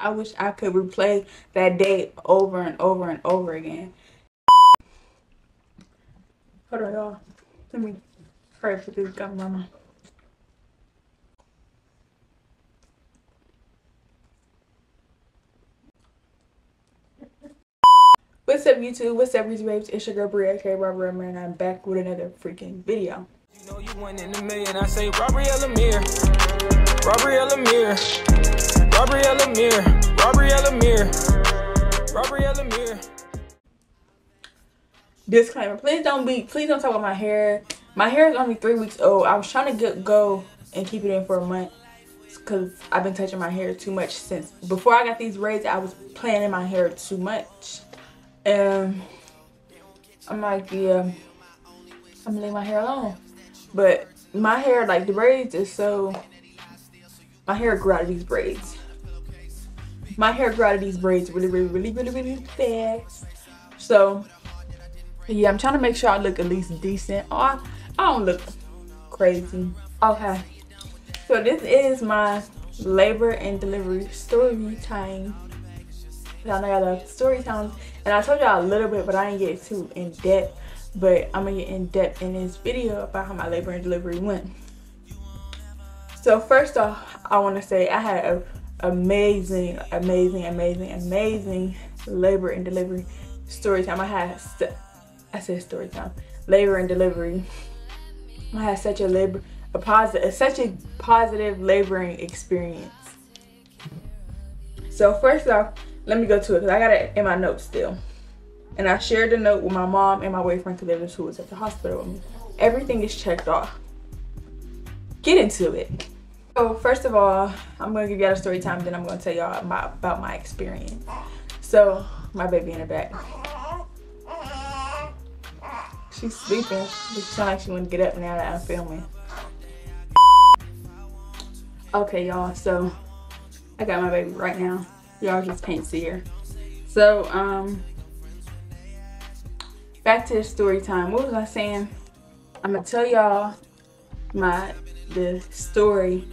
I wish I could replay that day over and over and over again. Hold on, y'all. Let me hurry up with this gum, mama. What's up, YouTube? What's up, Reezy Babes? It's your girl Bria, aka Robert Amé're, and I'm back with another freaking video. You know you won in a million. I say Robbery Amé're, Robbery Amé're, Robbery Amé're, Robbery Amé're, Robbery Amé're. Disclaimer: please don't talk about my hair. My hair is only 3 weeks old. I was trying to go and keep it in for a month because I've been touching my hair too much since before I got these braids. I was playing in my hair too much. I'm like, yeah, I'm gonna leave my hair alone. But my hair, like the braids is so, my hair grew out of these braids. My hair grew out of these braids really fast. So yeah, I'm trying to make sure I look at least decent. Oh, I don't look crazy. Okay, so this is my labor and delivery story time. Y'all know I love story times, and I told y'all a little bit, but I didn't get too in depth. But I'm gonna get in depth in this video about how my labor and delivery went. So first off, I want to say I had an amazing labor and delivery story time. I said story time, labor and delivery. I had such a positive laboring experience. So first off, let me go to it because I got it in my notes still. And I shared the note with my mom and my boyfriend because who was at the hospital with me. Everything is checked off. Get into it. So first of all, I'm going to give y'all a story time, then I'm going to tell y'all about my experience. So, my baby in the back. She's sleeping. She sounds like she want to get up now that I'm filming. Okay, y'all, so I got my baby right now. Y'all just can't see her. So, back to the story time. What was I saying? I'm gonna tell y'all the story,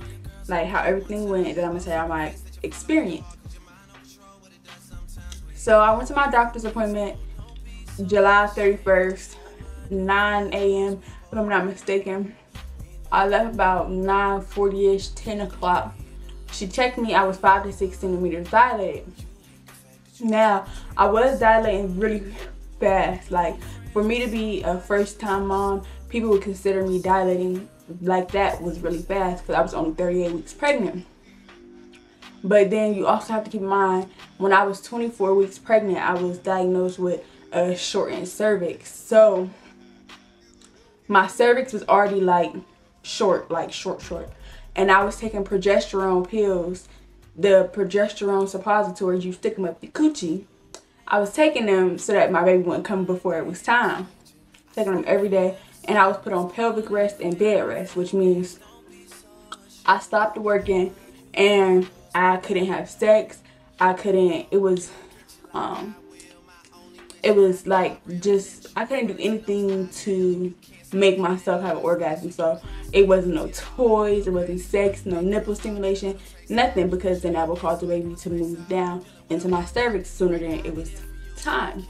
like how everything went, and then I'm gonna tell y'all my experience. So I went to my doctor's appointment July 31st, 9 a.m. if I'm not mistaken. I left about 9:40ish, 10 o'clock. She checked me. I was 5 to 6 centimeters dilated. Now, I was dilating really fast. Like, for me to be a first-time mom, people would consider me dilating like that was really fast because I was only 38 weeks pregnant. But then you also have to keep in mind, when I was 24 weeks pregnant, I was diagnosed with a shortened cervix. So, my cervix was already like short. And I was taking progesterone pills, the progesterone suppositories, you stick them up the coochie. I was taking them so that my baby wouldn't come before it was time. Taking them every day, and I was put on pelvic rest and bed rest, which means I stopped working and I couldn't have sex. I couldn't, it was like just, I couldn't do anything to make myself have an orgasm. So it wasn't no toys, it wasn't sex, no nipple stimulation, nothing, because then that would cause the baby to move down into my cervix sooner than it was time.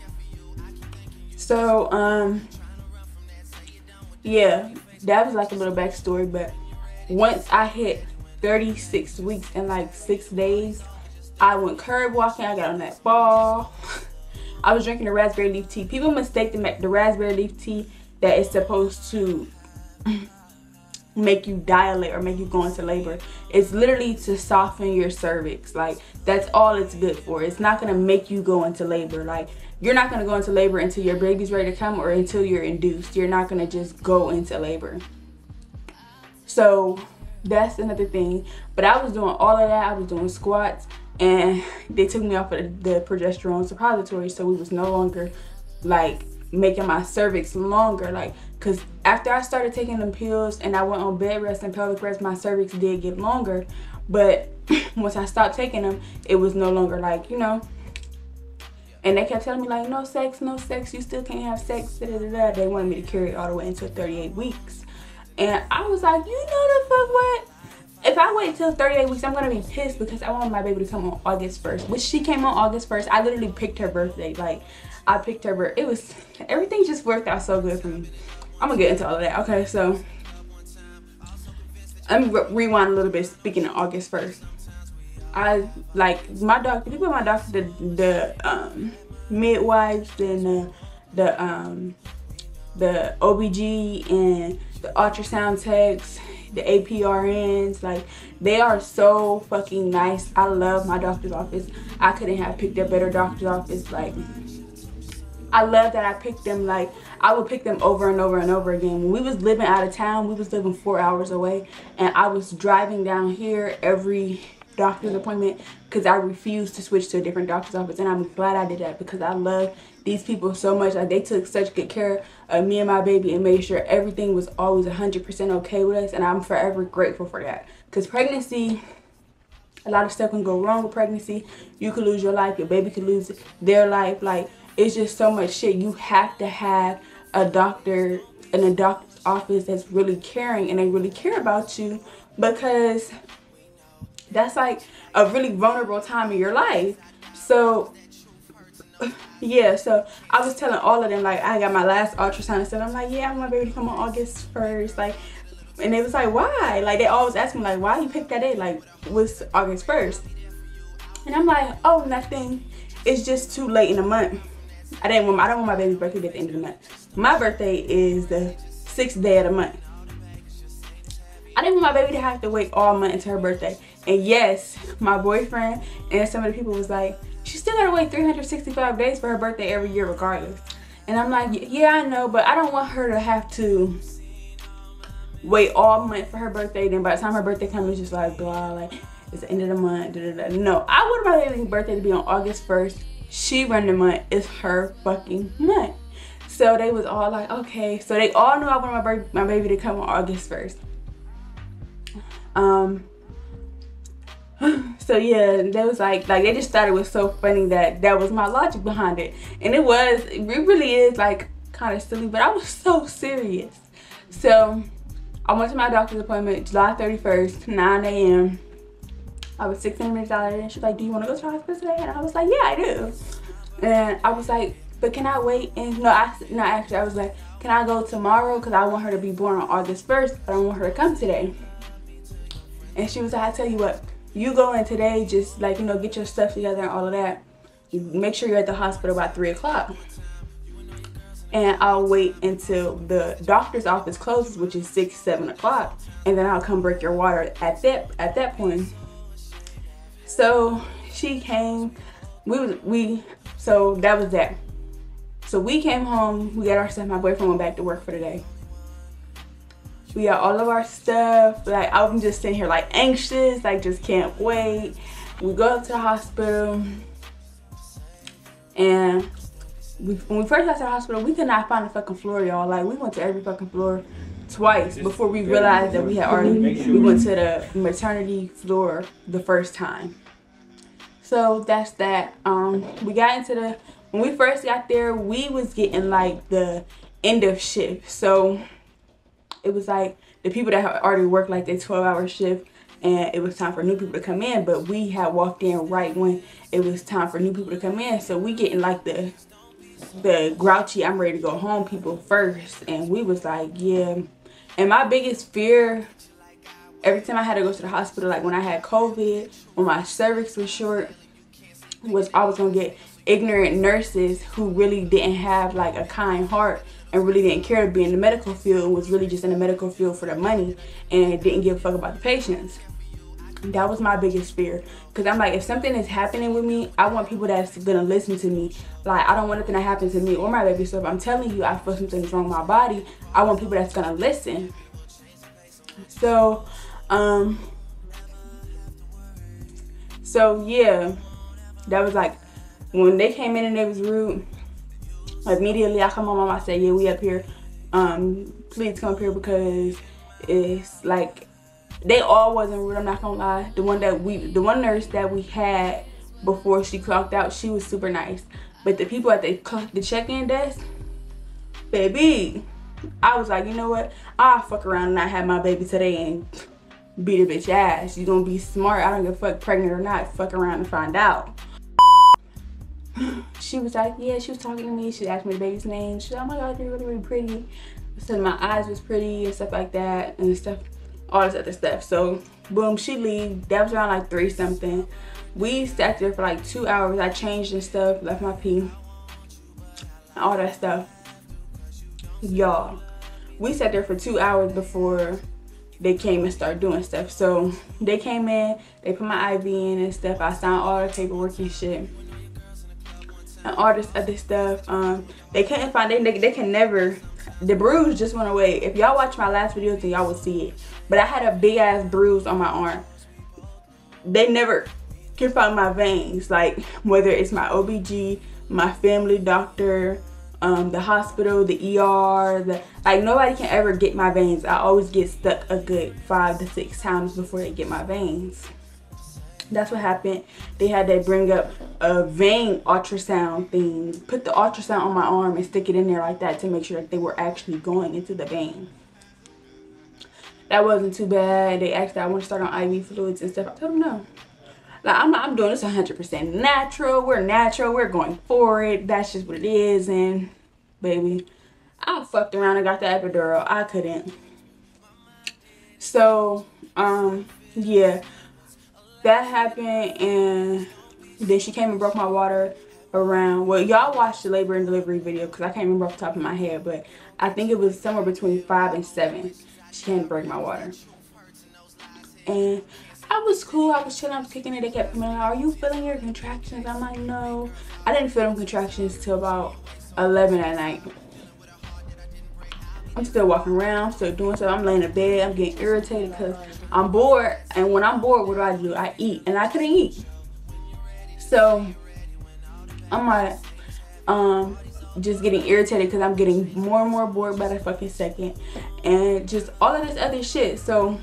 So yeah, that was like a little backstory. But once I hit 36 weeks and like 6 days, I went curb walking. I got on that ball. I was drinking the raspberry leaf tea. People mistake the raspberry leaf tea that is supposed to make you dilate or make you go into labor. It's literally to soften your cervix. Like, that's all it's good for. It's not going to make you go into labor. Like, you're not going to go into labor until your baby's ready to come or until you're induced. You're not going to just go into labor. So that's another thing. But I was doing all of that. I was doing squats, and they took me off of the progesterone suppository, so we was no longer like making my cervix longer. Like, because after I started taking them pills and I went on bed rest and pelvic rest, my cervix did get longer. But once I stopped taking them, it was no longer like, you know. And they kept telling me like, no sex, you still can't have sex, da, da, da, da. They wanted me to carry it all the way until 38 weeks. And I was like, you know the fuck what? if I wait till 38 weeks, I'm gonna be pissed because I want my baby to come on August 1st. Which she came on August 1st. I literally picked her birthday. Like, I picked her birthday. It was, everything just worked out so good for me. I'm gonna get into all of that. Okay, so let me rewind a little bit. Speaking of August 1st, I like my doctor. People, my doctor, the midwives and the OBG and the ultrasound techs, the APRNs, like, they are so fucking nice. I love my doctor's office. I couldn't have picked a better doctor's office. Like, I love that I picked them. Like, I would pick them over and over and over again. When we was living out of town, we was living 4 hours away, and I was driving down here every doctor's appointment because I refused to switch to a different doctor's office. And I'm glad I did that because I love these people so much. Like, they took such good care of me and my baby and made sure everything was always 100% okay with us, and I'm forever grateful for that. Because pregnancy, a lot of stuff can go wrong with pregnancy. You could lose your life, your baby could lose their life. Like, it's just so much shit. You have to have a doctor in a doctor's office that's really caring and they really care about you, because that's like a really vulnerable time in your life. So yeah, so I was telling all of them, like, I got my last ultrasound and stuff. I'm like, yeah, I want my baby to come on August 1st. Like, and they was like, why? Like, they always ask me, like, why you picked that date? Like, what's August 1st? And I'm like, oh, nothing. It's just too late in the month. I don't want my baby's birthday at the end of the month. My birthday is the 6th day of the month. I didn't want my baby to have to wait all month until her birthday. And yes, my boyfriend and some of the people was like, she still gotta wait 365 days for her birthday every year regardless. And I'm like, yeah, I know, but I don't want her to have to wait all month for her birthday. Then by the time her birthday comes, it's just like, blah, like, it's the end of the month, da, da, da. No, I want my baby's birthday to be on August 1st. She run the month. It's her fucking month. So they was all like, okay. So they all knew I wanted my baby to come on August 1st. So yeah, they was like they just thought it was so funny that was my logic behind it. And it really is like kind of silly, but I was so serious. So I went to my doctor's appointment July 31st, 9 a.m. I was 16 minutes out and she's like, do you want to go to the hospital today? And I was like, yeah, I do. And I was like, but can I wait? And actually I was like, can I go tomorrow? Because I want her to be born on August 1st, but I don't want her to come today. And she was like, I tell you what, you go in today, just like, you know, get your stuff together and all of that. Make sure you're at the hospital by 3 o'clock. And I'll wait until the doctor's office closes, which is 6, 7 o'clock. And then I'll come break your water at that point. So she came, so that was that. So we came home, we got our stuff, my boyfriend went back to work for the day. We got all of our stuff, like, I'm just sitting here like anxious, like just can't wait. We go up to the hospital, and when we first got to the hospital, we could not find the fucking floor, y'all. Like, we went to every fucking floor twice before we realized that we went to the maternity floor the first time. So that's that. We got into when we first got there, we was getting like the end of shift. So it was like the people that had already worked like their 12-hour shift, and it was time for new people to come in, but we had walked in right when it was time for new people to come in. So we getting like the grouchy, I'm ready to go home people first. And we was like, yeah. And my biggest fear, every time I had to go to the hospital, like when I had COVID, when my cervix was short, was I was gonna get ignorant nurses who really didn't have like a kind heart and really didn't care to be in the medical field, was really just in the medical field for the money and didn't give a fuck about the patients. That was my biggest fear, because I'm like, if something is happening with me, I want people that's gonna listen to me. Like, I don't want nothing to happen to me or my baby. So if I'm telling you I feel something's wrong with my body, I want people that's gonna listen. So yeah, that was like, when they came in and they was rude, immediately I come on, I said, yeah, we up here, please come up here, because it's like, they all wasn't rude, I'm not gonna lie. The one nurse that we had before she clocked out, she was super nice. But the people at the check-in desk, baby, I was like, you know what, I'll fuck around and not have my baby today and beat a bitch ass. You gonna be smart. I don't give a fuck, pregnant or not. Fuck around and find out. She was like, yeah, she was talking to me. She asked me the baby's name. She said, oh my God, you're really, really pretty. I said my eyes was pretty and stuff like that and stuff, all this other stuff. So boom, she leave. That was around like 3 something. We sat there for like 2 hours. I changed and stuff, left my pee, all that stuff. Y'all, we sat there for 2 hours before they came and started doing stuff. So they came in, they put my IV in and stuff. I signed all the paperwork and shit and all this other stuff. They couldn't find, they can never, the bruise just went away. If y'all watch my last video, then y'all will see it. But I had a big ass bruise on my arm. They never can find my veins, like whether it's my OBG, my family doctor, the hospital, the ER, like nobody can ever get my veins. I always get stuck a good 5 to 6 times before they get my veins. That's what happened. They had to bring up a vein ultrasound thing, put the ultrasound on my arm and stick it in there like that to make sure that they were actually going into the vein. That wasn't too bad. They asked that I want to start on IV fluids and stuff. I told them no. Like, I'm doing this 100% natural. We're natural. We're going for it. That's just what it is. And baby, I fucked around and got the epidural. I couldn't. So, yeah. That happened, and then she came and broke my water around, well, y'all watched the labor and delivery video because I can't remember off the top of my head, but I think it was somewhere between 5 and 7. She came to break my water. And I was cool. I was chilling. I was kicking it. They kept coming out. Are you feeling your contractions? I'm like, no. I didn't feel them contractions till about 11 at night. I'm still walking around, still doing stuff. I'm laying in bed. I'm getting irritated because I'm bored. And when I'm bored, what do? I eat. And I couldn't eat. So I'm like, just getting irritated because I'm getting more and more bored by the fucking second. And just all of this other shit. So,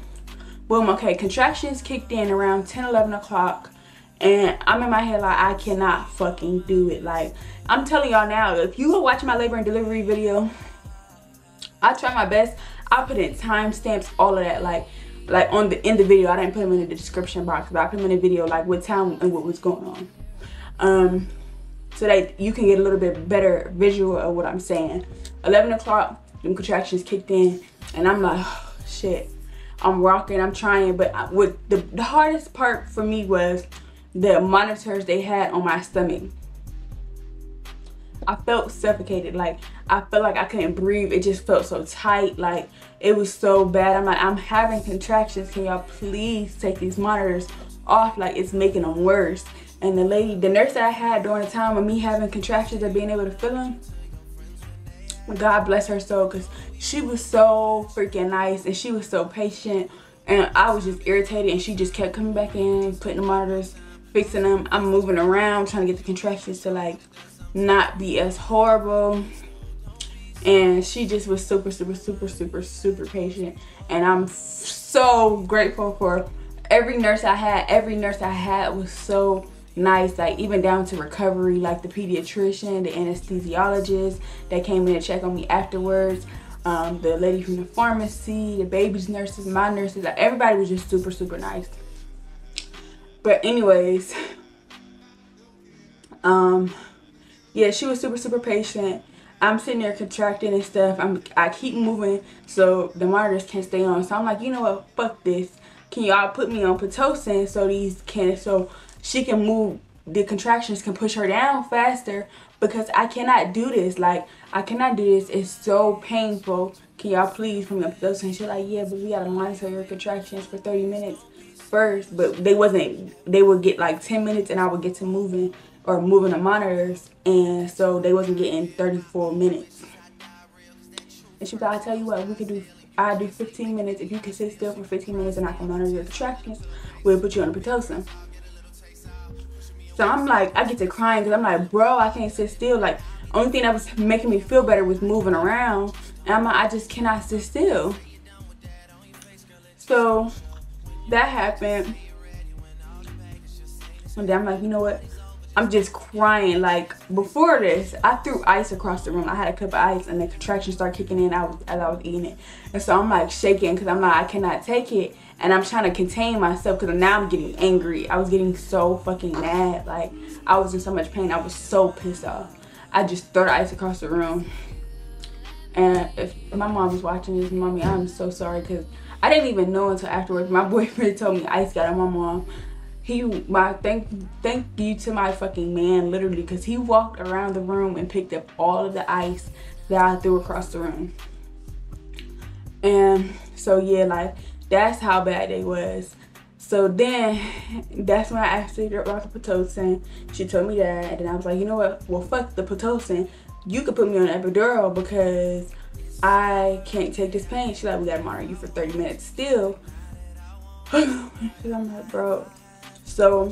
boom, okay, contractions kicked in around 10, 11 o'clock. And I'm in my head like, I cannot fucking do it. Like, I'm telling y'all now, if you go watch my labor and delivery video, I try my best. I put in timestamps, all of that, like in the video. I didn't put them in the description box, but I put them in the video, like what time and what was going on, so that you can get a little bit better visual of what I'm saying. 11 o'clock, them contractions kicked in, and I'm like, oh, shit. I'm rocking, I'm trying, but what the hardest part for me was the monitors they had on my stomach. I felt suffocated. Like, I felt like I couldn't breathe. It just felt so tight. Like, it was so bad. I'm like, I'm having contractions. Can y'all please take these monitors off? Like, it's making them worse. And the nurse that I had during the time of me having contractions and being able to feel them, God bless her soul, because she was so freaking nice and she was so patient. And I was just irritated, and she just kept coming back in, putting the monitors, fixing them. I'm moving around, trying to get the contractions to, like, not be as horrible. And she just was super, super, super, super, super patient. And I'm so grateful for every nurse I had. Every nurse I had was so nice, like even down to recovery, like the pediatrician, the anesthesiologist that came in to check on me afterwards, the lady from the pharmacy, the baby's nurses, my nurses, like, everybody was just super, super nice. But anyways, yeah, she was super, super patient. I'm sitting there contracting and stuff. I keep moving so the monitors can't stay on. So I'm like, you know what, fuck this. Can y'all put me on Pitocin so she can move, the contractions can push her down faster, because I cannot do this. Like, I cannot do this. It's so painful. Can y'all please put me on Pitocin? She's like, yeah, but we gotta monitor your contractions for 30 minutes first. But they would get like 10 minutes and I would get to moving the monitors, and so they wasn't getting 34 minutes. And she was like, I tell you what, I'll do 15 minutes. If you can sit still for 15 minutes and I can monitor your contractions, we'll put you on a Pitocin. So I'm like, I get to crying because I'm like, bro, I can't sit still. Like, only thing that was making me feel better was moving around, and I'm like, I just cannot sit still. So that happened, and then I'm like, you know what, I'm just crying. Like, before this, I threw ice across the room. I had a cup of ice and the contractions started kicking in as I was eating it. And so I'm like shaking because I'm like, I cannot take it. And I'm trying to contain myself because now I'm getting angry. I was getting so fucking mad. Like, I was in so much pain. I was so pissed off. I just threw the ice across the room. And if my mom was watching this, mommy, I'm so sorry because I didn't even know until afterwards. My boyfriend told me ice got on my mom. Thank you to my fucking man, literally, because he walked around the room and picked up all of the ice that I threw across the room. And so yeah, like, that's how bad they was. So then that's when I asked her about the Pitocin. She told me that, and then I was like, you know what, well, fuck the Pitocin. You could put me on an epidural because I can't take this pain. She's like, we gotta monitor you for 30 minutes still. I'm like, bro. So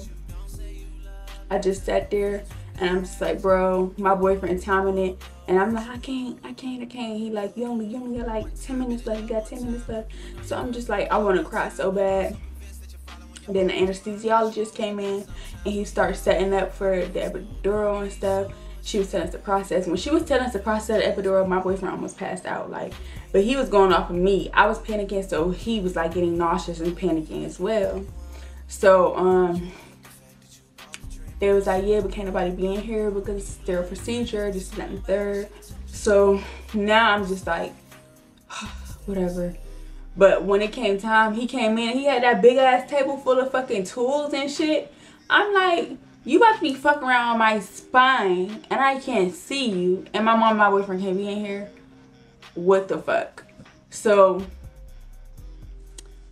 I just sat there and I'm just like, bro, my boyfriend timing it, and I'm like, I can't. He like, you only got like 10 minutes left. You got 10 minutes left. So I'm just like, I want to cry so bad. And then the anesthesiologist came in and he started setting up for the epidural and stuff. She was telling us the process. When she was telling us the process of the epidural, my boyfriend almost passed out. Like, but he was going off of me. I was panicking, so he was like getting nauseous and panicking as well. So they was like, yeah, but can't nobody be in here because it's their procedure, this and that and the third. So now I'm just like, whatever. But when it came time, he came in and he had that big ass table full of fucking tools and shit. I'm like, you about to be fucking around on my spine and I can't see you, and my mom and my boyfriend can't be in here. What the fuck? So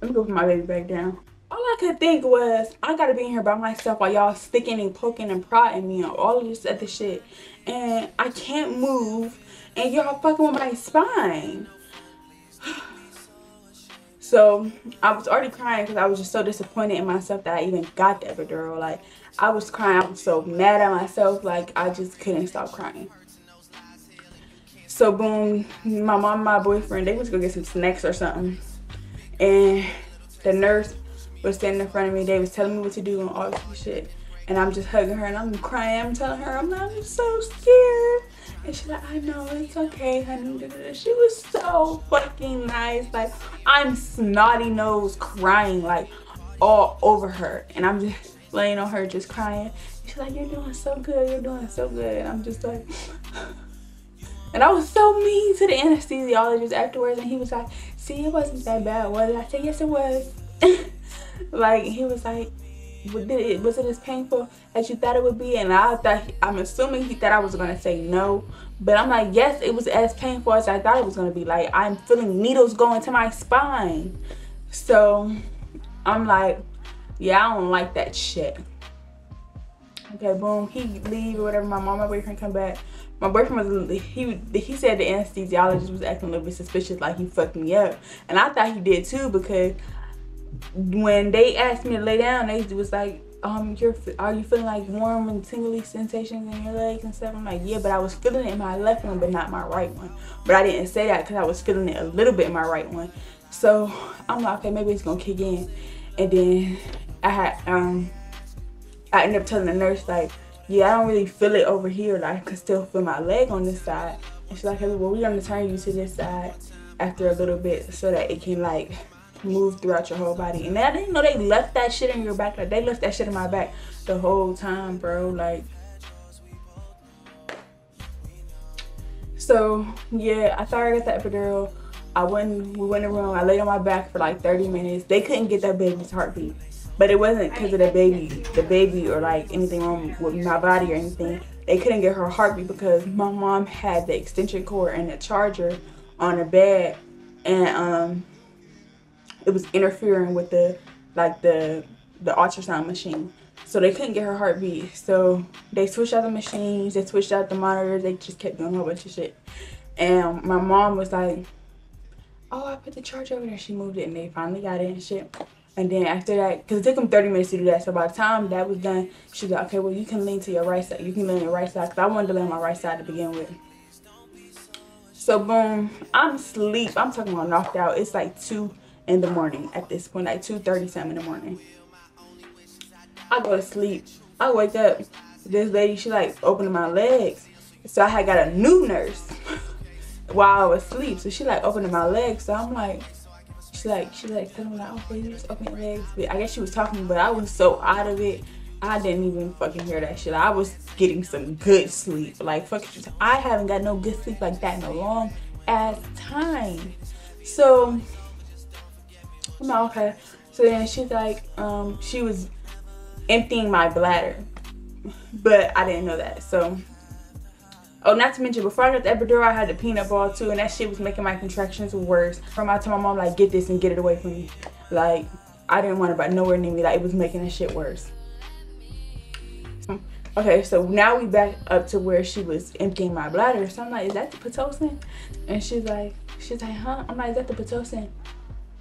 let me go put my baby back down. All I could think was, I gotta be in here by myself while y'all sticking and poking and prodding me on all of this other shit. And I can't move and y'all fucking with my spine. So I was already crying because I was just so disappointed in myself that I even got the epidural. Like, I was crying. I was so mad at myself. Like, I just couldn't stop crying. So boom, my mom and my boyfriend, they was gonna get some snacks or something. And the nurse was standing in front of me. They was telling me what to do and all this shit. And I'm just hugging her and I'm crying. I'm telling her, I'm so scared. And she's like, I know, it's okay, honey. She was so fucking nice. Like, I'm snotty nose crying, like, all over her. And I'm just laying on her, just crying. She's like, you're doing so good. You're doing so good. And I'm just like, and I was so mean to the anesthesiologist afterwards. And he was like, see, it wasn't that bad, was it? I said, yes, it was. Like, he was like, was it as painful as you thought it would be? And I'm assuming he thought I was gonna say no, but I'm like, yes, it was as painful as I thought it was gonna be. Like, I'm feeling needles going to my spine. So I'm like, yeah, I don't like that shit. Okay, boom, he leave or whatever. My mom and my boyfriend come back. My boyfriend was, he said the anesthesiologist was acting a little bit suspicious, like he fucked me up. And I thought he did too, because when they asked me to lay down, they was like, are you feeling like warm and tingly sensations in your legs and stuff? I'm like, yeah, but I was feeling it in my left one, but not my right one. But I didn't say that because I was feeling it a little bit in my right one. So I'm like, okay, maybe it's gonna kick in. And then I ended up telling the nurse, like, yeah, I don't really feel it over here. Like, I can still feel my leg on this side. And she's like, hey, well, we're gonna turn you to this side after a little bit so that it can, like, move throughout your whole body. And I didn't know they left that shit in your back. Like, they left that shit in my back the whole time, bro. Like, so yeah, I thought I got the epidural. We went in the room. I laid on my back for like 30 minutes. They couldn't get that baby's heartbeat, but it wasn't because of the baby or like anything wrong with my body or anything. They couldn't get her heartbeat because my mom had the extension cord and the charger on her bed, and it was interfering with the ultrasound machine. So they couldn't get her heartbeat. So they switched out the machines, they switched out the monitors, they just kept doing a whole bunch of shit. And my mom was like, oh, I put the charger over there. She moved it and they finally got it and shit. And then after that, because it took them 30 minutes to do that. So by the time that was done, she was like, okay, well, you can lean to your right side. You can lean to your right side. Because I wanted to lay on my right side to begin with. So boom, I'm asleep. I'm talking about knocked out. It's like 2 in the morning at this point, like 2:30 something in the morning. I go to sleep. I wake up this lady, she like opened my legs. So I had got a new nurse while I was asleep. So she like opened my legs. So I'm like, she like telling me like, okay, you just open your legs. But I guess she was talking, but I was so out of it, I didn't even fucking hear that shit. I was getting some good sleep. Like, fuck it, I haven't got no good sleep like that in a long ass time. So I'm like, okay. So then she's like, she was emptying my bladder, but I didn't know that. So, oh, not to mention, before I got the epidural, I had the peanut ball too, and that shit was making my contractions worse. From I told my mom, like, get this and get it away from me. Like, I didn't want it about nowhere near me. Like, it was making the shit worse. Okay, so now we back up to where she was emptying my bladder. So I'm like, is that the Pitocin? And she's like, huh? I'm like, is that the Pitocin?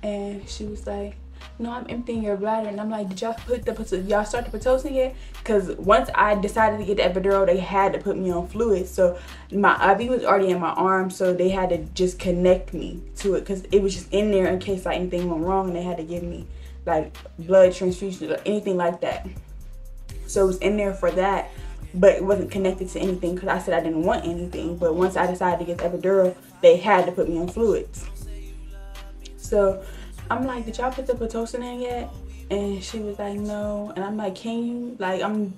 And she was like, no, I'm emptying your bladder. And I'm like, did y'all start the Pitocin yet? Because once I decided to get the epidural, they had to put me on fluid. So my IV was already in my arm, so they had to just connect me to it because it was just in there in case like anything went wrong, and they had to give me like blood transfusion or anything like that. So it was in there for that, but it wasn't connected to anything because I said I didn't want anything. But once I decided to get the epidural, they had to put me on fluids. So I'm like, did y'all put the Pitocin in yet? And she was like, no. And I'm like, can you? I'm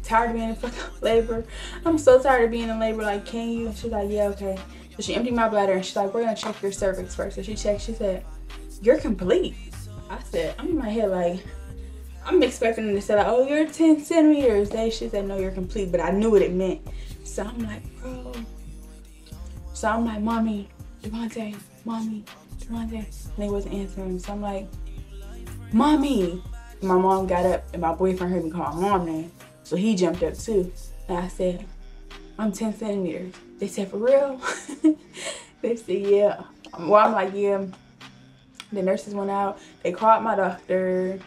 tired of being in fucking labor. I'm so tired of being in labor. Like, can you? And she's like, yeah, okay. So she emptied my bladder and she's like, we're gonna check your cervix first. So she checked. She said, you're complete. I said, I'm in my head like, I'm expecting them to say like, oh, you're 10 centimeters. She said, no, you're complete. But I knew what it meant. So I'm like, bro. So I'm like, mommy, Devontae, mommy, Devontae. And they wasn't answering. So I'm like, mommy. My mom got up and my boyfriend heard me call my mom name. So he jumped up too. And I said, I'm 10 centimeters. They said, for real? They said, yeah. Well, I'm like, yeah. The nurses went out. They called my doctor.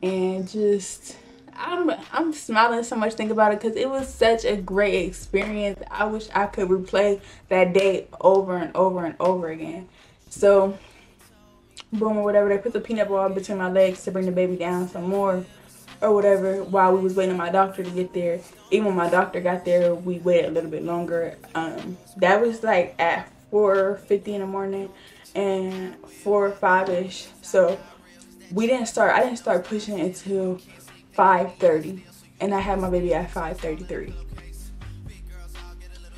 And just, I'm smiling so much thinking about it because it was such a great experience. I wish I could replay that day over and over and over again. So, boom or whatever, they put the peanut ball between my legs to bring the baby down some more or whatever while we was waiting on my doctor to get there. Even when my doctor got there, we waited a little bit longer. That was like at 4:50 in the morning and 4 or 5-ish. So I didn't start pushing until 5:30, and I had my baby at 5:33.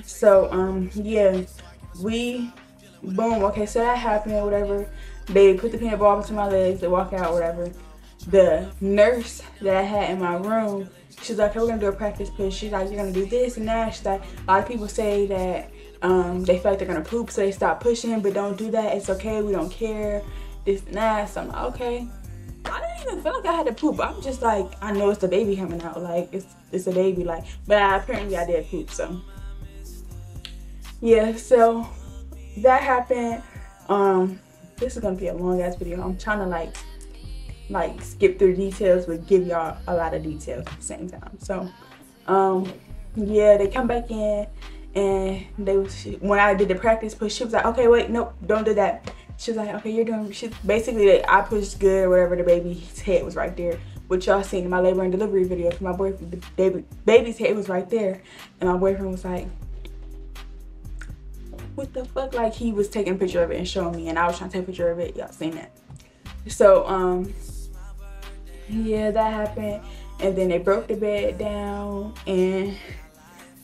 So yeah, boom, okay, so that happened or whatever. They put the peanut ball between my legs, they walk out or whatever. The nurse that I had in my room, she's like, okay, we're gonna do a practice push. She's like, you're gonna do this and that. She's like, a lot of people say that they feel like they're gonna poop, so they stop pushing, but don't do that, it's okay, we don't care, this and that. So I'm like, okay. I didn't even feel like I had to poop. I'm just like, I know it's the baby coming out, like it's a baby, like, but apparently I did poop. So yeah, so that happened. This is gonna be a long ass video. I'm trying to like skip through details but give y'all a lot of details at the same time. So yeah, they come back in and when I did the practice push, she was like, okay, wait, nope, don't do that. She was like, okay, you're doing, basically I pushed good or whatever. The baby's head was right there, which y'all seen in my labor and delivery video. My boyfriend, the baby's head was right there, and my boyfriend was like, what the fuck? Like, he was taking a picture of it and showing me, and I was trying to take a picture of it. Y'all seen that? So yeah, that happened, and then they broke the bed down and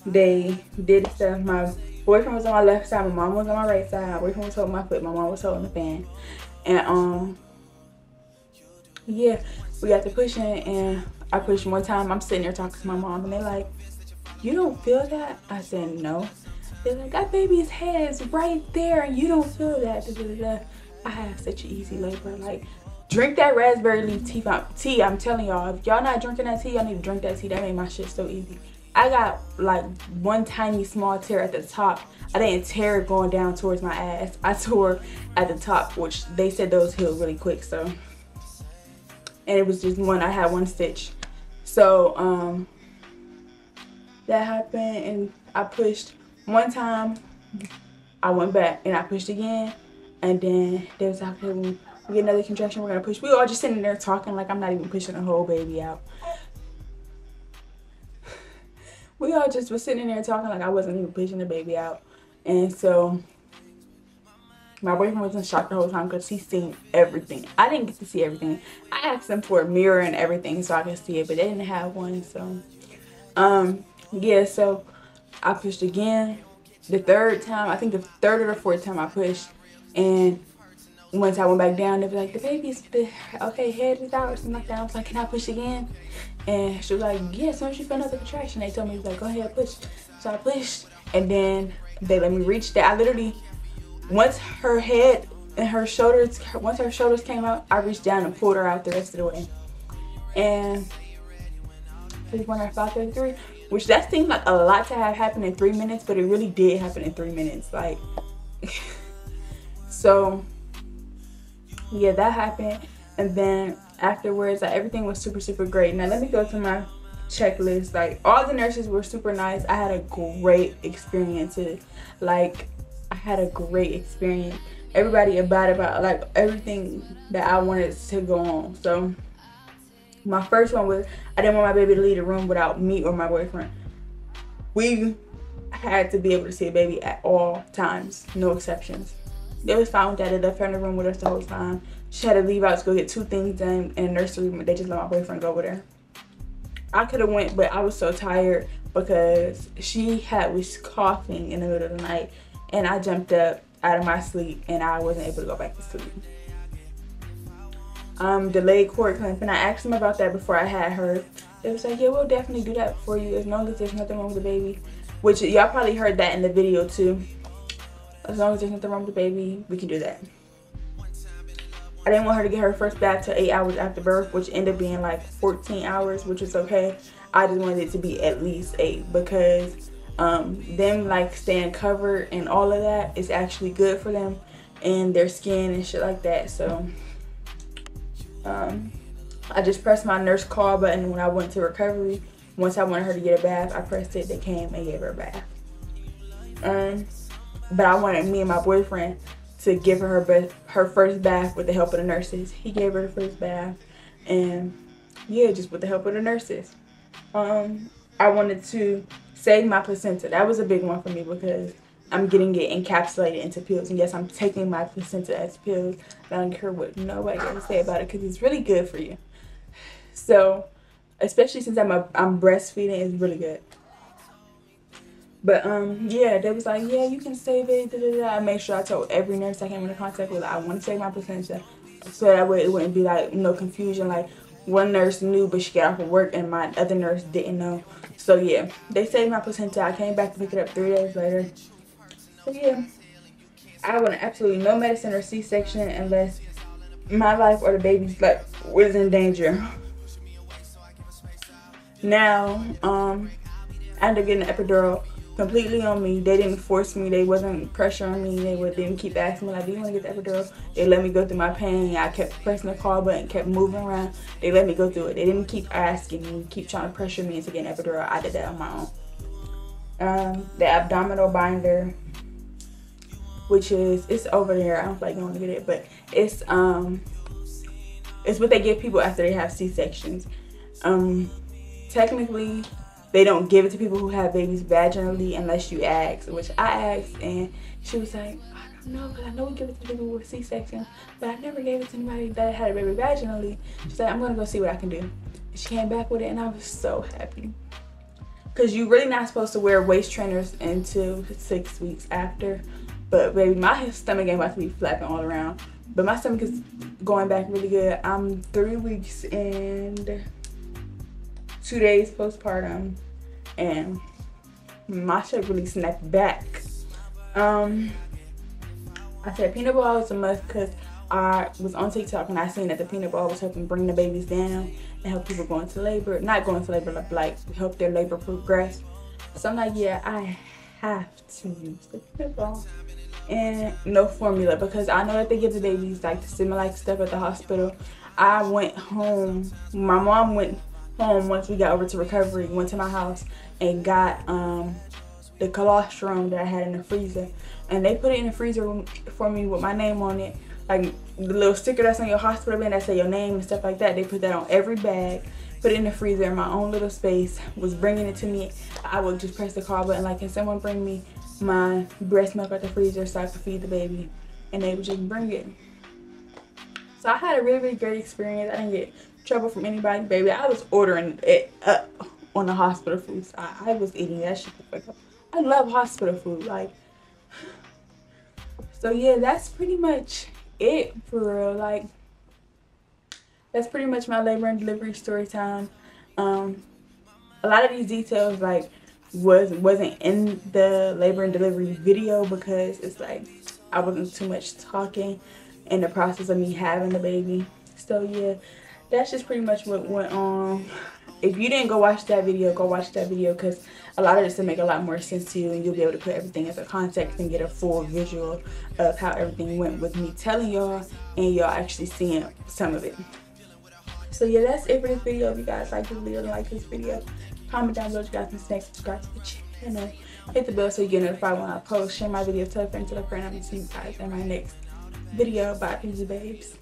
they did stuff. My boyfriend was on my left side, my mom was on my right side. My boyfriend was holding my foot, my mom was holding the fan. And yeah, we got to pushing, and I pushed one time. I'm sitting there talking to my mom, and they're like, you don't feel that? I said, no. They're like, that baby's head is right there and you don't feel that. Da, da, da, da. I have such an easy labor. Like, drink that raspberry leaf tea. I'm telling y'all, if y'all not drinking that tea, y'all need to drink that tea. That made my shit so easy. I got like one tiny small tear at the top. I didn't tear it going down towards my ass. I tore at the top, which they said those healed really quick. So, and it was just one, I had one stitch. So that happened, and I pushed one time. I went back and I pushed again, and then they was like, okay, when we get another contraction, we're gonna push. We all just sitting there talking like I'm not even pushing the whole baby out. we all just was sitting in there talking like I wasn't even pushing the baby out. And so my boyfriend was in shock the whole time because he seen everything. I didn't get to see everything. I asked them for a mirror and everything so I could see it, but they didn't have one. So yeah, so I pushed again. The third time, I think the third or the fourth time I pushed, and once I went back down, they were like, the baby's okay, head is out or something like that. I was like, can I push again? And she was like, yeah, as soon as you feel another contraction. They told me, like, go ahead, push. So I pushed, and then they let me reach that. I literally, once her head and her shoulders, once her shoulders came out, I reached down and pulled her out the rest of the way. And she's born at 5:33, which that seemed like a lot to have happened in 3 minutes, but it really did happen in 3 minutes. Like, so yeah, that happened. And then afterwards, like, everything was super great. Now let me go to my checklist. Like, all the nurses were super nice. I had a great experience. Like, I had a great experience. Everybody about like everything that I wanted to go on. So my first one was, I didn't want my baby to leave the room without me or my boyfriend. We had to be able to see a baby at all times, no exceptions. They was found that they left her in the room with us the whole time. She had to leave out to go get 2 things done in the nursery room. They just let my boyfriend go with her. I could have went, but I was so tired because she was coughing in the middle of the night, and I jumped up out of my sleep and I wasn't able to go back to sleep. Delayed cord clamping. I asked them about that before I had her. They was like, yeah, we'll definitely do that for you as long as there's nothing wrong with the baby. Which y'all probably heard that in the video too. As long as there's nothing wrong with the baby, we can do that. I didn't want her to get her first bath till 8 hours after birth, which ended up being like 14 hours, which is okay. I just wanted it to be at least 8 because them like staying covered and all of that is actually good for them and their skin and shit like that. So I just pressed my nurse call button when I went to recovery. Once I wanted her to get a bath, I pressed it. They came and gave her a bath. But I wanted me and my boyfriend to give her her first bath with the help of the nurses. He gave her the first bath, and yeah, just with the help of the nurses. I wanted to save my placenta. That was a big one for me because I'm getting it encapsulated into pills. And yes, I'm taking my placenta as pills. I don't care what nobody got to say about it because it's really good for you. So, especially since I'm breastfeeding, it's really good. But yeah, they was like, yeah, you can save it. Da, da, da. I made sure I told every nurse I came into contact with, I want to save my placenta, so that way it wouldn't be like no confusion. Like, one nurse knew, but she got off of work, and my other nurse didn't know. So yeah, they saved my placenta. I came back to pick it up 3 days later. So yeah, I want absolutely no medicine or C-section unless my life or the baby's life was in danger. Now, I ended up getting an epidural completely on me. They didn't force me. They wasn't pressuring me. They didn't keep asking me like, do you want to get the epidural? They let me go through my pain. I kept pressing the call button, kept moving around. They let me go through it. They didn't keep asking me, keep trying to pressure me into getting an epidural. I did that on my own. The abdominal binder, which is, it's over there. I don't feel like you want to get it, but it's what they give people after they have C-sections. Technically, they don't give it to people who have babies vaginally unless you ask, which I asked, and she was like, I don't know, because I know we give it to people with C-section, but I never gave it to anybody that had a baby vaginally. She's like, I'm going to go see what I can do. She came back with it, and I was so happy. Because you're really not supposed to wear waist trainers until 6 weeks after. But baby, my stomach ain't about to be flapping all around. But my stomach is going back really good. I'm 3 weeks and 2 days postpartum, and my shit really snapped back. I said peanut ball is a must because I was on TikTok and I seen that the peanut ball was helping bring the babies down and help people go into labor. Not go into labor, like help their labor progress. So I'm like, yeah, I have to use the peanut ball. And no formula, because I know that they give the babies like the Similac stuff at the hospital. I went home, my mom went home once we got over to recovery, went to my house and got the colostrum that I had in the freezer, and they put it in the freezer for me with my name on it, like the little sticker that's on your hospital bin that say your name and stuff like that. They put that on every bag, put it in the freezer in my own little space, was bringing it to me. I would just press the call button like, can someone bring me my breast milk out the freezer so I could feed the baby, and they would just bring it. So I had a really, really great experience. I didn't get trouble from anybody, baby. I was ordering it up on the hospital food. So I was eating that shit the fuck up. I love hospital food, like. So yeah, that's pretty much it for real. Like, that's pretty much my labor and delivery story time. A lot of these details like wasn't in the labor and delivery video because it's like I wasn't too much talking in the process of me having the baby. So yeah, that's just pretty much what went on. If you didn't go watch that video, go watch that video, because a lot of this will make a lot more sense to you, and you'll be able to put everything into context and get a full visual of how everything went with me telling y'all and y'all actually seeing some of it. So yeah, that's it for this video. If you guys like this video and like this video, comment down below what you guys think next, subscribe to the channel, hit the bell so you get notified when I post, share my video, tell a friend, I'm gonna see you guys in my next video. Bye, peace, babes.